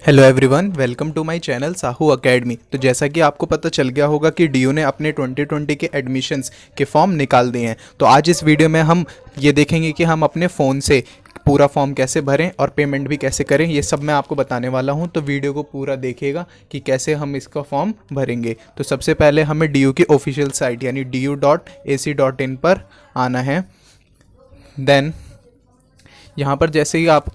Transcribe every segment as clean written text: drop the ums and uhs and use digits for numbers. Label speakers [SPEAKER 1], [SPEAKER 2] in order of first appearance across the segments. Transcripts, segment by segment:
[SPEAKER 1] Hello everyone, welcome to my channel Sahu academy. तो जैसा कि आपको पता चल गया होगा कि डीयू ने अपने 2020 के एडमिशन्स के फॉर्म निकाल दिए हैं। तो आज इस वीडियो में हम ये देखेंगे कि हम अपने फ़ोन से पूरा फॉर्म कैसे भरें और पेमेंट भी कैसे करें। ये सब मैं आपको बताने वाला हूं, तो वीडियो को पूरा देखिएगा कि कैसे हम इसका फॉर्म भरेंगे। तो सबसे पहले हमें डीयू की ऑफिशियल साइट यानी du.ac.in पर आना है। देन यहाँ पर जैसे ही आप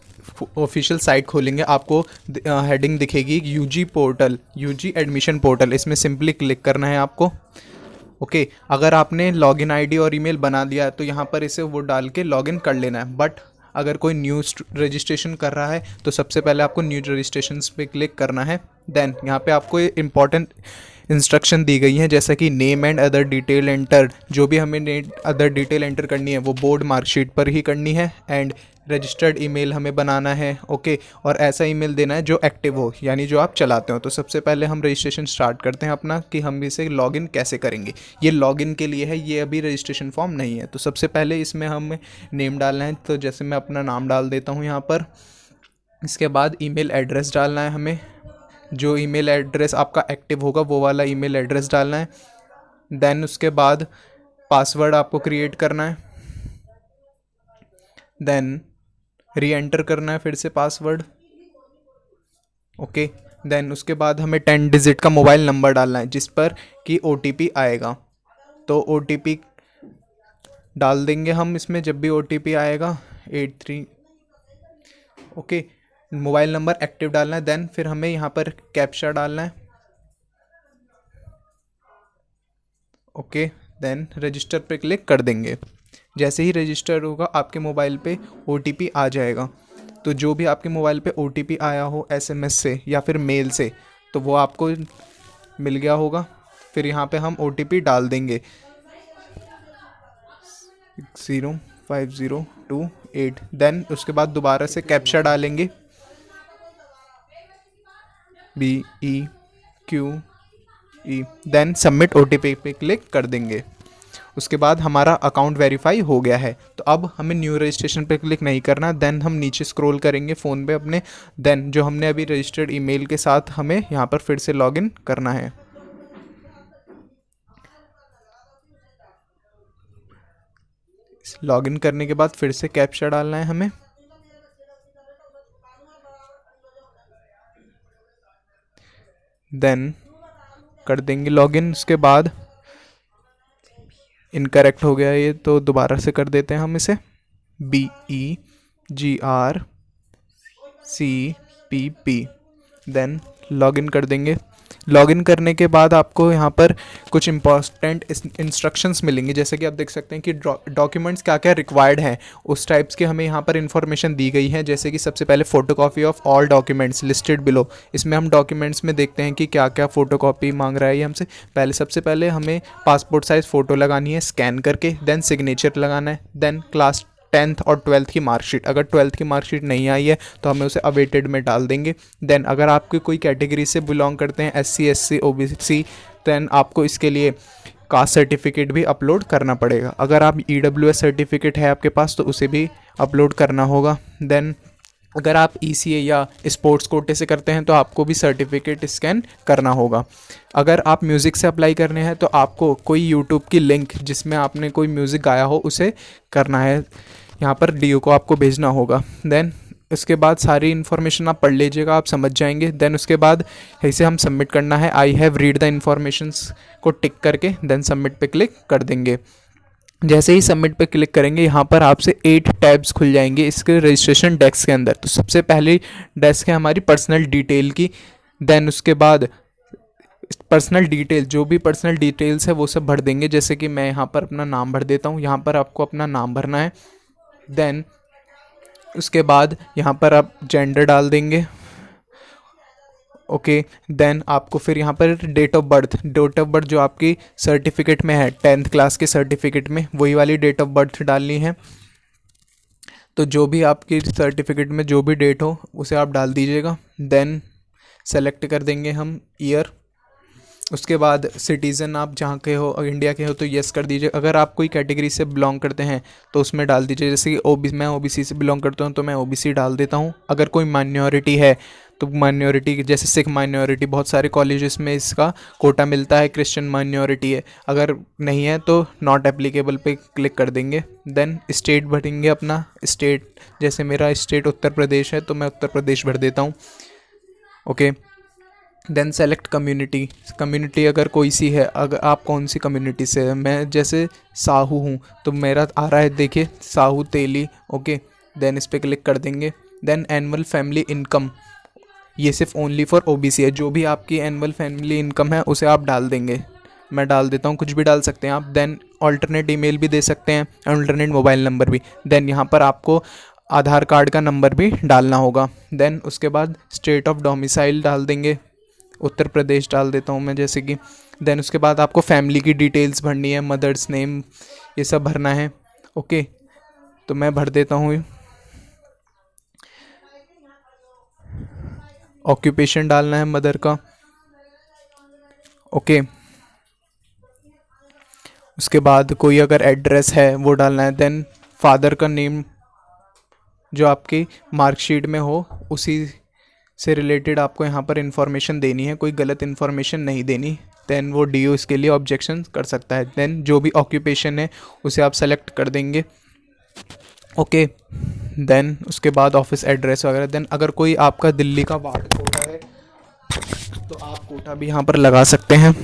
[SPEAKER 1] ऑफिशियल साइट खोलेंगे आपको हेडिंग दिखेगी UG portal, UG admission portal. इसमें सिंपली क्लिक करना है आपको। ओके, अगर आपने लॉगिन आईडी और ईमेल बना दिया है तो यहाँ पर इसे वो डाल के लॉगिन कर लेना है। बट अगर कोई न्यू रजिस्ट्रेशन कर रहा है तो सबसे पहले आपको न्यू रजिस्ट्रेशन पे क्लिक करना है। देन यहाँ पे आपको इंपॉर्टेंट इंस्ट्रक्शन दी गई हैं, जैसा कि name and other detail enter. जो भी हमें अदर डिटेल एंटर करनी है वो बोर्ड मार्कशीट पर ही करनी है। एंड रजिस्टर्ड ईमेल हमें बनाना है। ओके, और ऐसा ईमेल देना है जो एक्टिव हो, यानी जो आप चलाते हो। तो सबसे पहले हम रजिस्ट्रेशन स्टार्ट करते हैं अपना कि हम इसे लॉगिन कैसे करेंगे। ये लॉगिन के लिए है, ये अभी रजिस्ट्रेशन फॉर्म नहीं है। तो सबसे पहले इसमें हमें नेम डालना है। तो जैसे मैं अपना नाम डाल देता हूँ यहाँ पर। इसके बाद ईमेल एड्रेस डालना है हमें। जो ईमेल एड्रेस आपका एक्टिव होगा वो वाला ईमेल एड्रेस डालना है। देन उसके बाद पासवर्ड आपको क्रिएट करना है। देन री एंटर करना है फिर से पासवर्ड। ओके, देन उसके बाद हमें 10 डिजिट का मोबाइल नंबर डालना है जिस पर कि OTP आएगा। तो OTP डाल देंगे हम इसमें जब भी OTP आएगा 83। ओके, मोबाइल नंबर एक्टिव डालना है। देन फिर हमें यहाँ पर कैप्चा डालना है। ओके, देन रजिस्टर पे क्लिक कर देंगे। जैसे ही रजिस्टर होगा आपके मोबाइल पे OTP आ जाएगा। तो जो भी आपके मोबाइल पे OTP आया हो SMS से या फिर मेल से, तो वो आपको मिल गया होगा। फिर यहाँ पे हम OTP डाल देंगे 605028। देन उसके बाद दोबारा से कैप्चा डालेंगे BEQE। देन सबमिट OTP पे क्लिक कर देंगे। उसके बाद हमारा अकाउंट वेरीफाई हो गया है। तो अब हमें न्यू रजिस्ट्रेशन पे क्लिक नहीं करना। देन हम नीचे स्क्रॉल करेंगे फ़ोन पे अपने। देन जो हमने अभी रजिस्टर्ड ईमेल के साथ हमें यहाँ पर फिर से लॉगिन करना है। लॉगिन करने के बाद फिर से कैप्चा डालना है हमें। देन कर देंगे लॉगिन। उसके बाद इनकरेक्ट हो गया ये, तो दोबारा से कर देते हैं हम इसे BEGRCPP। देन लॉगिन कर देंगे। लॉगिन करने के बाद आपको यहाँ पर कुछ इंपॉर्टेंट इंस्ट्रक्शंस मिलेंगे, जैसे कि आप देख सकते हैं कि डॉक्यूमेंट्स क्या क्या रिक्वायर्ड हैं उस टाइप्स के हमें यहाँ पर इन्फॉर्मेशन दी गई है। जैसे कि सबसे पहले photocopy of all documents listed below. इसमें हम डॉक्यूमेंट्स में देखते हैं कि क्या क्या फ़ोटोकॉपी मांग रहा है ये हमसे। सबसे पहले हमें पासपोर्ट साइज़ फ़ोटो लगानी है स्कैन करके। देन सिग्नेचर लगाना है। देन क्लास 10th और 12th की मार्कशीट। अगर 12th की मार्कशीट नहीं आई है तो हमें उसे अवेटेड में डाल देंगे। देन अगर आपकी कोई कैटेगरी से बिलोंग करते हैं SC SC OBC, देन आपको इसके लिए कास्ट सर्टिफिकेट भी अपलोड करना पड़ेगा। अगर आप EWS सर्टिफिकेट है आपके पास तो उसे भी अपलोड करना होगा। देन अगर आप ECA या स्पोर्ट्स कोटे से करते हैं तो आपको भी सर्टिफिकेट स्कैन करना होगा। अगर आप म्यूज़िक से अप्लाई करने हैं तो आपको कोई यूट्यूब की लिंक जिसमें आपने कोई म्यूज़िक गाया हो उसे करना है, यहाँ पर DU को आपको भेजना होगा। देन उसके बाद सारी इन्फॉर्मेशन आप पढ़ लीजिएगा, आप समझ जाएंगे। देन उसके बाद इसे हम सबमिट करना है। I have read the informations को टिक करके देन सबमिट पे क्लिक कर देंगे। जैसे ही सबमिट पे क्लिक करेंगे यहाँ पर आपसे 8 टैब्स खुल जाएंगे इसके रजिस्ट्रेशन डेस्क के अंदर। तो सबसे पहले डेस्क है हमारी पर्सनल डिटेल की। देन उसके बाद पर्सनल डिटेल, जो भी पर्सनल डिटेल्स है वो सब भर देंगे। जैसे कि मैं यहाँ पर अपना नाम भर देता हूँ, यहाँ पर आपको अपना नाम भरना है। देन उसके बाद यहाँ पर आप जेंडर डाल देंगे। ओके, देन आपको फिर यहाँ पर डेट ऑफ बर्थ जो आपकी सर्टिफिकेट में है 10th क्लास के सर्टिफिकेट में, वही वाली डेट ऑफ बर्थ डालनी है। तो जो भी आपकी सर्टिफिकेट में जो भी डेट हो उसे आप डाल दीजिएगा। देन सेलेक्ट कर देंगे हम ईयर। उसके बाद सिटीज़न आप जहाँ के हो, इंडिया के हो तो येस कर दीजिए। अगर आप कोई कैटेगरी से बिलोंग करते हैं तो उसमें डाल दीजिए। जैसे कि मैं OBC से बिलोंग करता हूँ तो मैं OBC डाल देता हूँ। अगर कोई माइनॉरिटी है तो माइनॉरिटी जैसे सिख माइनॉरिटी, बहुत सारे कॉलेजेस में इसका कोटा मिलता है, क्रिश्चियन माइनॉरिटी है, अगर नहीं है तो नॉट एप्लीकेबल पे क्लिक कर देंगे। देन स्टेट भरेंगे अपना स्टेट, जैसे मेरा स्टेट उत्तर प्रदेश है तो मैं उत्तर प्रदेश भर देता हूँ। Okay, then select community, community अगर कोई सी है, अगर आप कौन सी कम्युनिटी से है, मैं जैसे साहू हूँ तो मेरा आ रहा है देखिए साहू तेली। ओके, देन इस पर क्लिक कर देंगे। देन एनुअल फैमिली इनकम, ये सिर्फ ओनली फॉर ओबीसी है, जो भी आपकी एनुअल फैमिली इनकम है उसे आप डाल देंगे। मैं डाल देता हूँ, कुछ भी डाल सकते हैं आप। देन ऑल्टरनेट ईमेल भी दे सकते हैं, ऑल्टरनेट मोबाइल नंबर भी। देन यहाँ पर आपको आधार कार्ड का नंबर भी डालना होगा। देन उसके बाद स्टेट ऑफ डोमिसाइल डाल देंगे, उत्तर प्रदेश डाल देता हूँ मैं जैसे कि। देन उसके बाद आपको फैमिली की डिटेल्स भरनी है, मदर्स नेम, ये सब भरना है। ओके, तो मैं भर देता हूँ। ऑक्यूपेशन डालना है मदर का। ओके, उसके बाद कोई अगर एड्रेस है वो डालना है। देन फादर का नेम जो आपकी मार्कशीट में हो उसी से रिलेटेड आपको यहाँ पर इन्फॉर्मेशन देनी है, कोई गलत इन्फॉर्मेशन नहीं देनी। देन वो डीओ इसके लिए ऑब्जेक्शन कर सकता है। देन जो भी ऑक्यूपेशन है उसे आप सेलेक्ट कर देंगे। ओके, देन उसके बाद ऑफिस एड्रेस वगैरह। देन अगर कोई आपका दिल्ली का वार्ड कोटा है तो आप कोटा भी यहाँ पर लगा सकते हैं,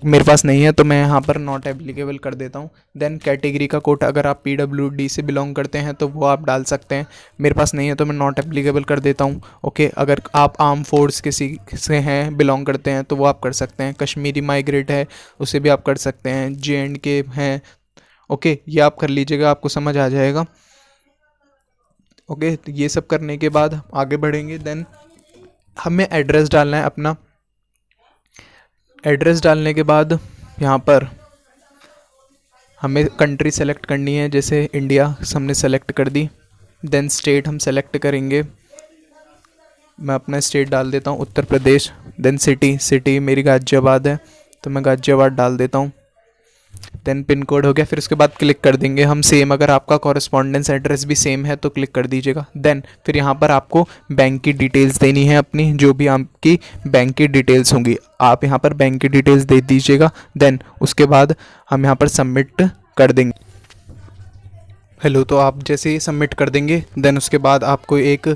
[SPEAKER 1] मेरे पास नहीं है तो मैं यहाँ पर नॉट एप्लीकेबल कर देता हूँ। देन कैटेगरी का कोटा, अगर आप पीडब्ल्यूडी से बिलोंग करते हैं तो वो आप डाल सकते हैं, मेरे पास नहीं है तो मैं नॉट एप्लीकेबल कर देता हूँ। ओके, अगर आप आर्म फोर्स किसी से हैं बिलोंग करते हैं तो वो आप कर सकते हैं। कश्मीरी माइग्रेट है उसे भी आप कर सकते हैं। JNK हैं, ओके, ये आप कर लीजिएगा, आपको समझ आ जाएगा। ओके, तो ये सब करने के बाद आगे बढ़ेंगे। देन हमें एड्रेस डालना है अपना। एड्रेस डालने के बाद यहाँ पर हमें कंट्री सेलेक्ट करनी है, जैसे इंडिया हमने सेलेक्ट कर दी। देन स्टेट हम सेलेक्ट करेंगे, मैं अपना स्टेट डाल देता हूँ उत्तर प्रदेश। देन सिटी मेरी गाज़ियाबाद है तो मैं गाज़ियाबाद डाल देता हूँ। देन पिन कोड हो गया, फिर उसके बाद क्लिक कर देंगे हम सेम, अगर आपका कॉरेस्पॉन्डेंस एड्रेस भी सेम है तो क्लिक कर दीजिएगा। देन फिर यहाँ पर आपको बैंक की डिटेल्स देनी है अपनी, जो भी आपकी बैंक की डिटेल्स होंगी आप यहाँ पर बैंक की डिटेल्स दे दीजिएगा। देन उसके बाद हम यहाँ पर सबमिट कर देंगे। हेलो, तो आप जैसे ही सबमिट कर देंगे देन उसके बाद आपको एक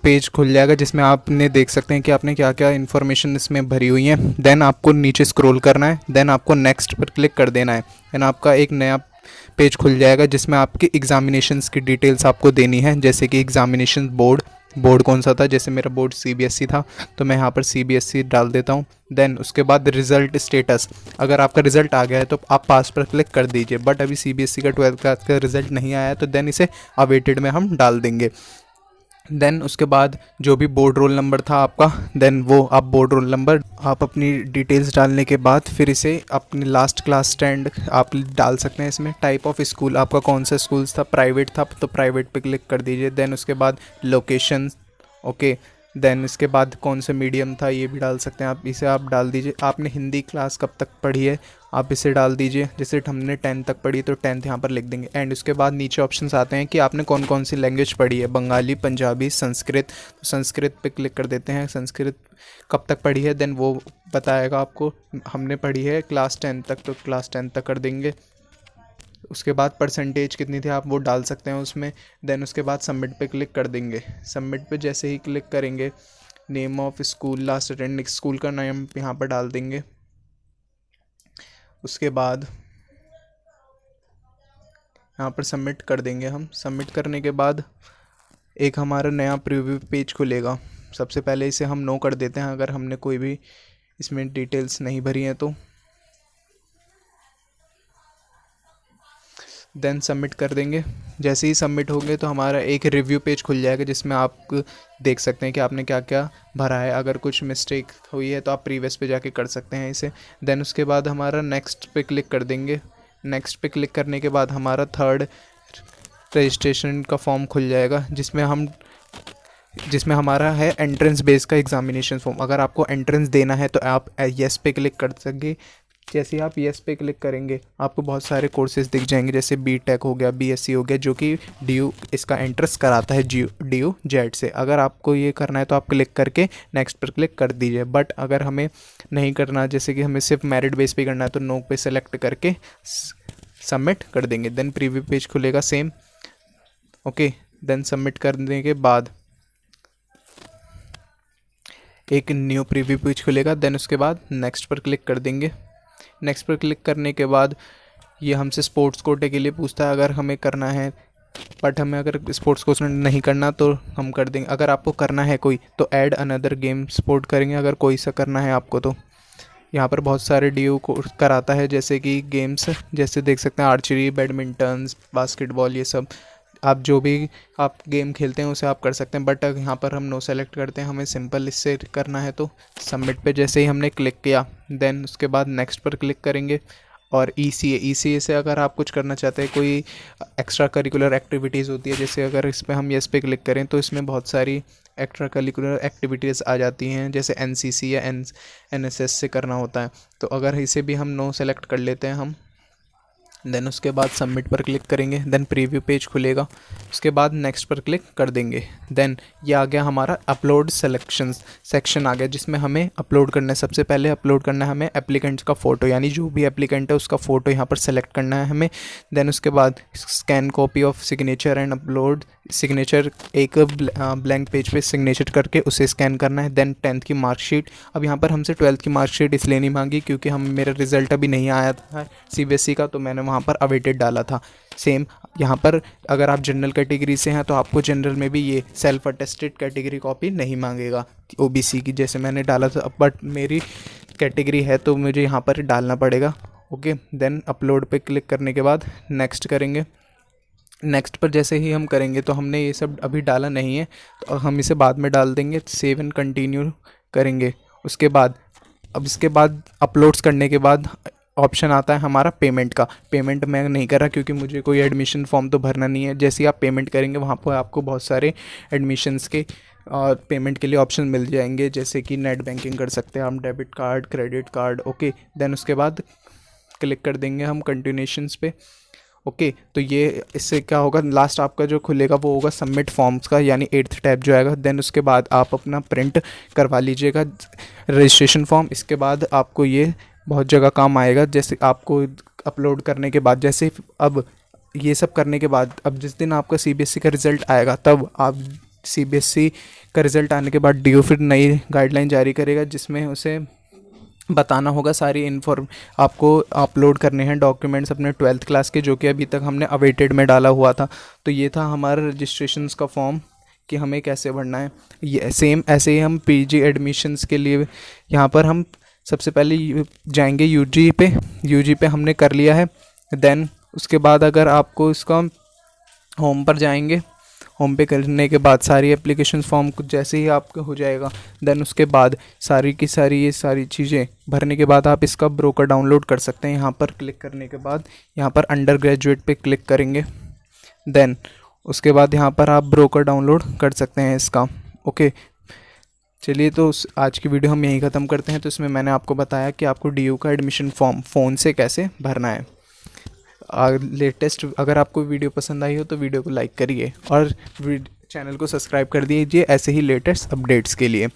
[SPEAKER 1] पेज खुल जाएगा जिसमें आपने देख सकते हैं कि आपने क्या क्या इन्फॉर्मेशन इसमें भरी हुई है। देन आपको नीचे स्क्रॉल करना है, देन आपको नेक्स्ट पर क्लिक कर देना है। देन आपका एक नया पेज खुल जाएगा जिसमें आपकी एग्जामिनेशंस की डिटेल्स आपको देनी है, जैसे कि एग्जामिनेशन बोर्ड कौन सा था, जैसे मेरा बोर्ड CBSE था तो मैं यहाँ पर CBSE डाल देता हूँ। देन उसके बाद रिज़ल्ट स्टेटस, अगर आपका रिज़ल्ट आ गया है तो आप पास पर क्लिक कर दीजिए, बट अभी CBSE का 12th क्लास का रिज़ल्ट नहीं आया है तो देन इसे अवेटेड में हम डाल देंगे। देन उसके बाद जो भी बोर्ड रोल नंबर था आपका, देन वो आप बोर्ड रोल नंबर आप अपनी डिटेल्स डालने के बाद फिर इसे अपनी लास्ट क्लास स्टैंड आप डाल सकते हैं इसमें। टाइप ऑफ स्कूल आपका कौन सा स्कूल था, प्राइवेट था तो प्राइवेट पे क्लिक कर दीजिए। देन उसके बाद लोकेशन, ओके, देन इसके बाद कौन सा मीडियम था ये भी डाल सकते हैं आप, इसे आप डाल दीजिए। आपने हिंदी क्लास कब तक पढ़ी है आप इसे डाल दीजिए, जैसे हमने 10th तक पढ़ी तो 10th यहाँ पर लिख देंगे। एंड उसके बाद नीचे ऑप्शंस आते हैं कि आपने कौन कौन सी लैंग्वेज पढ़ी है, बंगाली, पंजाबी, संस्कृत। तो संस्कृत पे क्लिक कर देते हैं, संस्कृत कब तक पढ़ी है देन वो बताएगा आपको। हमने पढ़ी है क्लास 10 तक तो क्लास 10 तक कर देंगे। उसके बाद परसेंटेज कितनी थी आप वो डाल सकते हैं उसमें। देन उसके बाद सबमिट पे क्लिक कर देंगे। सबमिट पे जैसे ही क्लिक करेंगे name of school, last attending school का नाम यहाँ पर डाल देंगे। उसके बाद यहाँ पर सबमिट कर देंगे हम। सबमिट करने के बाद एक हमारा नया प्रीव्यू पेज खुलेगा। सबसे पहले इसे हम नो कर देते हैं अगर हमने कोई भी इसमें डिटेल्स नहीं भरी हैं तो। देन सबमिट कर देंगे। जैसे ही सबमिट होंगे तो हमारा एक रिव्यू पेज खुल जाएगा जिसमें आप देख सकते हैं कि आपने क्या क्या भरा है। अगर कुछ मिस्टेक हुई है तो आप प्रीवियस पे जाके कर सकते हैं इसे। देन उसके बाद हमारा नेक्स्ट पे क्लिक कर देंगे। नेक्स्ट पे क्लिक करने के बाद हमारा थर्ड रजिस्ट्रेशन का फॉर्म खुल जाएगा जिसमें हमारा है एंट्रेंस बेस का एग्जामिनेशन फॉर्म। अगर आपको एंट्रेंस देना है तो आप येस पे क्लिक कर सकेंगे। जैसे ही आप येस पे क्लिक करेंगे आपको बहुत सारे कोर्सेज दिख जाएंगे, जैसे बीटेक हो गया, बीएससी हो गया, जो कि डी इसका एंट्रेंस कराता है डी जेड से। अगर आपको ये करना है तो आप क्लिक करके नेक्स्ट पर क्लिक कर दीजिए। बट अगर हमें नहीं करना, जैसे कि हमें सिर्फ मेरिट बेस पे करना है, तो नो पे सेलेक्ट करके सबमिट कर देंगे। देन प्रीव्यू पेज खुलेगा सेम। ओके, देन सबमिट करने के बाद एक न्यू प्रीव्यू पेज खुलेगा। देन उसके बाद नेक्स्ट पर क्लिक कर देंगे। नेक्स्ट पर क्लिक करने के बाद ये हमसे स्पोर्ट्स कोटे के लिए पूछता है अगर हमें करना है, बट हमें अगर स्पोर्ट्स कोटा नहीं करना तो हम कर देंगे। अगर आपको करना है कोई तो ऐड अनदर गेम स्पोर्ट करेंगे। अगर कोई सा करना है आपको तो यहाँ पर बहुत सारे डी को कराता है, जैसे कि गेम्स, जैसे देख सकते हैं आर्चरी, बैडमिंटन, बास्केटबॉल, ये सब आप जो भी आप गेम खेलते हैं उसे आप कर सकते हैं। बट यहाँ पर हम नो सेलेक्ट करते हैं, हमें सिंपल इससे करना है तो सबमिट पे जैसे ही हमने क्लिक किया, देन उसके बाद नेक्स्ट पर क्लिक करेंगे। और ईसीए से अगर आप कुछ करना चाहते हैं, कोई एक्स्ट्रा करिकुलर एक्टिविटीज़ होती है, जैसे अगर इस पर हम येस पे क्लिक करें तो इसमें बहुत सारी एक्स्ट्रा करिकुलर एक्टिविटीज़ आ जाती हैं, जैसे एनसीसी या एनएसएस से करना होता है। तो अगर इसे भी हम नो सेलेक्ट कर लेते हैं हम, देन उसके बाद सबमिट पर क्लिक करेंगे। देन प्रीव्यू पेज खुलेगा, उसके बाद नेक्स्ट पर क्लिक कर देंगे। देन ये आ गया हमारा अपलोड सेलेक्शंस सेक्शन आ गया, जिसमें हमें अपलोड करना है। सबसे पहले अपलोड करना है हमें एप्लीकेंट्स का फ़ोटो, यानी जो भी एप्लीकेंट है उसका फ़ोटो यहाँ पर सेलेक्ट करना है हमें। देन उसके बाद scan copy of signature and upload signature, एक ब्लैंक पेज पे सिग्नेचर करके उसे स्कैन करना है। देन 10th की मार्कशीट, अब यहाँ पर हमसे 12th की मार्कशीट इसलिए नहीं मांगी क्योंकि मेरा रिजल्ट अभी नहीं आया था सीबीएसई का, तो मैंने वहाँ पर अवेटेड डाला था। सेम यहाँ पर अगर आप जनरल कैटेगरी से हैं तो आपको जनरल में भी ये सेल्फ अटेस्टेड कैटेगरी कॉपी नहीं मांगेगा ओबीसी की, जैसे मैंने डाला था। बट मेरी कैटेगरी है तो मुझे यहाँ पर डालना पड़ेगा। ओके, देन अपलोड पे क्लिक करने के बाद नेक्स्ट करेंगे। नेक्स्ट पर जैसे ही हम करेंगे तो हमने ये सब अभी डाला नहीं है तो हम इसे बाद में डाल देंगे। सेव एंड कंटिन्यू करेंगे। उसके बाद अब इसके बाद अपलोड्स करने के बाद ऑप्शन आता है हमारा पेमेंट का। पेमेंट मैं नहीं कर रहा क्योंकि मुझे कोई एडमिशन फॉर्म तो भरना नहीं है। जैसे ही आप पेमेंट करेंगे वहाँ पर आपको बहुत सारे एडमिशन्स के और पेमेंट के लिए ऑप्शन मिल जाएंगे, जैसे कि नेट बैंकिंग कर सकते हैं हम, debit card, credit card. Okay, then उसके बाद क्लिक कर देंगे हम कंटिन्यूशंस पे। ओके, तो ये इससे क्या होगा, लास्ट आपका जो खुलेगा वो होगा सबमिट फॉर्म्स का, यानी 8th टैब जो आएगा। देन उसके बाद आप अपना प्रिंट करवा लीजिएगा रजिस्ट्रेशन फॉर्म। इसके बाद आपको ये बहुत जगह काम आएगा, जैसे आपको अपलोड करने के बाद, जैसे अब ये सब करने के बाद अब जिस दिन आपका सीबीएसई का रिज़ल्ट आएगा तब आप सीबीएसई का रिज़ल्ट आने के बाद डीओ फिर नई गाइडलाइन जारी करेगा, जिसमें उसे बताना होगा सारी आपको अपलोड करने हैं डॉक्यूमेंट्स अपने 12th क्लास के, जो कि अभी तक हमने अवेटेड में डाला हुआ था। तो ये था हमारा रजिस्ट्रेशंस का फॉर्म कि हमें कैसे भरना है। ये सेम ऐसे ही हम पीजी एडमिशन्स के लिए यहाँ पर हम सबसे पहले जाएंगे यूजी पे हमने कर लिया है। देन उसके बाद अगर आपको इसका होम पर जाएंगे, होम पे करने के बाद सारी एप्लीकेशन फॉर्म कुछ जैसे ही आपका हो जाएगा, देन उसके बाद सारी की सारी ये सारी चीज़ें भरने के बाद आप इसका ब्रोकर डाउनलोड कर सकते हैं। यहाँ पर क्लिक करने के बाद यहाँ पर अंडर ग्रेजुएट पे क्लिक करेंगे। देन उसके बाद यहाँ पर आप ब्रोकर डाउनलोड कर सकते हैं इसका। ओके, चलिए तो आज की वीडियो हम यहीं ख़त्म करते हैं। तो इसमें मैंने आपको बताया कि आपको डीयू का एडमिशन फॉर्म फ़ोन से कैसे भरना है। लेटेस्ट अगर आपको वीडियो पसंद आई हो तो वीडियो को लाइक करिए और चैनल को सब्सक्राइब कर दीजिए ऐसे ही लेटेस्ट अपडेट्स के लिए।